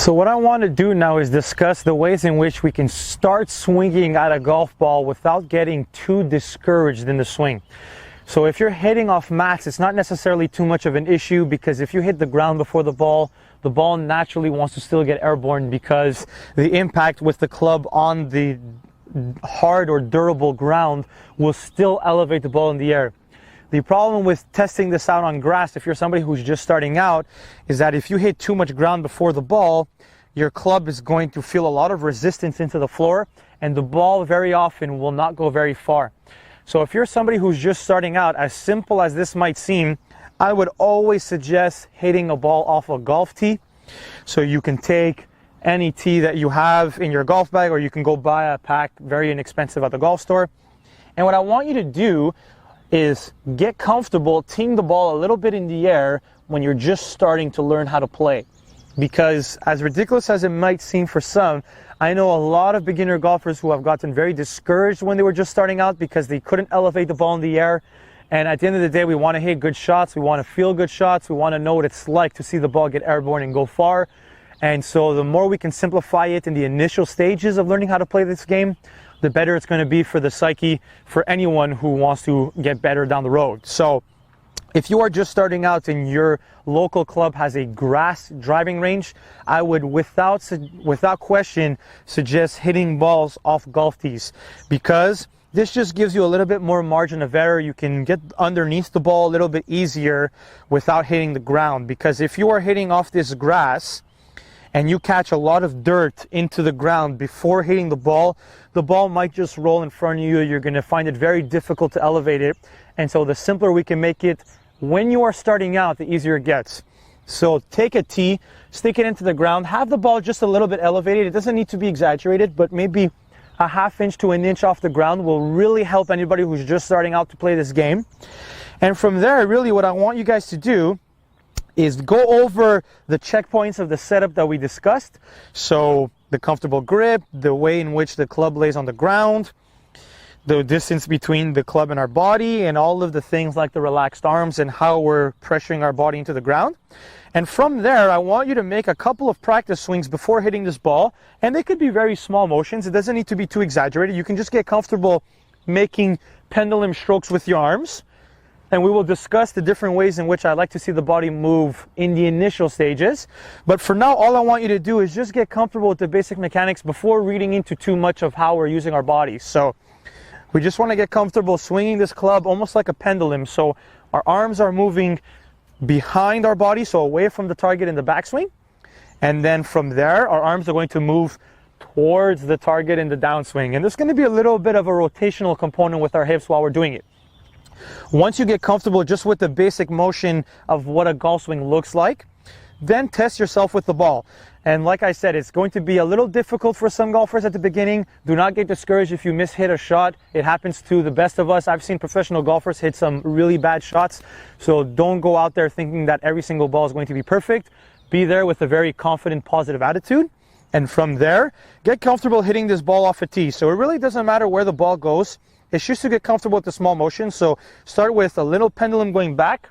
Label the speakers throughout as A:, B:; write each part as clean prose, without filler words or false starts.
A: So what I want to do now is discuss the ways in which we can start swinging at a golf ball without getting too discouraged in the swing. So if you're hitting off mats, it's not necessarily too much of an issue, because if you hit the ground before the ball naturally wants to still get airborne, because the impact with the club on the hard or durable ground will still elevate the ball in the air. The problem with testing this out on grass, if you're somebody who's just starting out, is that if you hit too much ground before the ball, your club is going to feel a lot of resistance into the floor, and the ball very often will not go very far. So if you're somebody who's just starting out, as simple as this might seem, I would always suggest hitting a ball off a golf tee. So you can take any tee that you have in your golf bag, or you can go buy a pack, very inexpensive, at the golf store. And what I want you to do is get comfortable teeing the ball a little bit in the air when you're just starting to learn how to play. Because as ridiculous as it might seem for some, I know a lot of beginner golfers who have gotten very discouraged when they were just starting out because they couldn't elevate the ball in the air. And at the end of the day, we want to hit good shots, we want to feel good shots, we want to know what it's like to see the ball get airborne and go far. And so the more we can simplify it in the initial stages of learning how to play this game, the better it's going to be for the psyche for anyone who wants to get better down the road. So if you are just starting out and your local club has a grass driving range, I would without question suggest hitting balls off golf tees, because this just gives you a little bit more margin of error. You can get underneath the ball a little bit easier without hitting the ground. Because if you are hitting off this grass and you catch a lot of dirt into the ground before hitting the ball might just roll in front of you. You're going to find it very difficult to elevate it. And so the simpler we can make it when you are starting out, the easier it gets. So take a tee, stick it into the ground, have the ball just a little bit elevated. It doesn't need to be exaggerated, but maybe a ½ inch to an inch off the ground will really help anybody who's just starting out to play this game. And from there, really what I want you guys to do is go over the checkpoints of the setup that we discussed. So the comfortable grip, the way in which the club lays on the ground, the distance between the club and our body, and all of the things like the relaxed arms and how we're pressuring our body into the ground. And from there, I want you to make a couple of practice swings before hitting this ball. And they could be very small motions. It doesn't need to be too exaggerated. You can just get comfortable making pendulum strokes with your arms. And we will discuss the different ways in which I like to see the body move in the initial stages. But for now, all I want you to do is just get comfortable with the basic mechanics before reading into too much of how we're using our bodies. So we just want to get comfortable swinging this club almost like a pendulum. So our arms are moving behind our body, so away from the target in the backswing. And then from there, our arms are going to move towards the target in the downswing. And there's going to be a little bit of a rotational component with our hips while we're doing it. Once you get comfortable just with the basic motion of what a golf swing looks like, then test yourself with the ball. And like I said, it's going to be a little difficult for some golfers at the beginning. Do not get discouraged if you mishit a shot. It happens to the best of us. I've seen professional golfers hit some really bad shots. So don't go out there thinking that every single ball is going to be perfect. Be there with a very confident, positive attitude. And from there, get comfortable hitting this ball off a tee. So it really doesn't matter where the ball goes. It's just to get comfortable with the small motion. So start with a little pendulum going back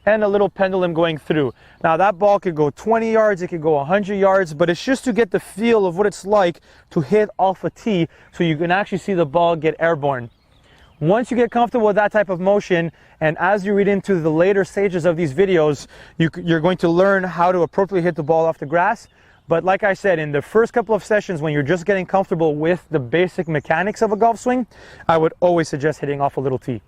A: and a little pendulum going through. Now that ball could go 20 yards, it could go 100 yards, but it's just to get the feel of what it's like to hit off a tee so you can actually see the ball get airborne. Once you get comfortable with that type of motion, and as you read into the later stages of these videos, you're going to learn how to appropriately hit the ball off the grass. But like I said, in the first couple of sessions when you're just getting comfortable with the basic mechanics of a golf swing, I would always suggest hitting off a little tee.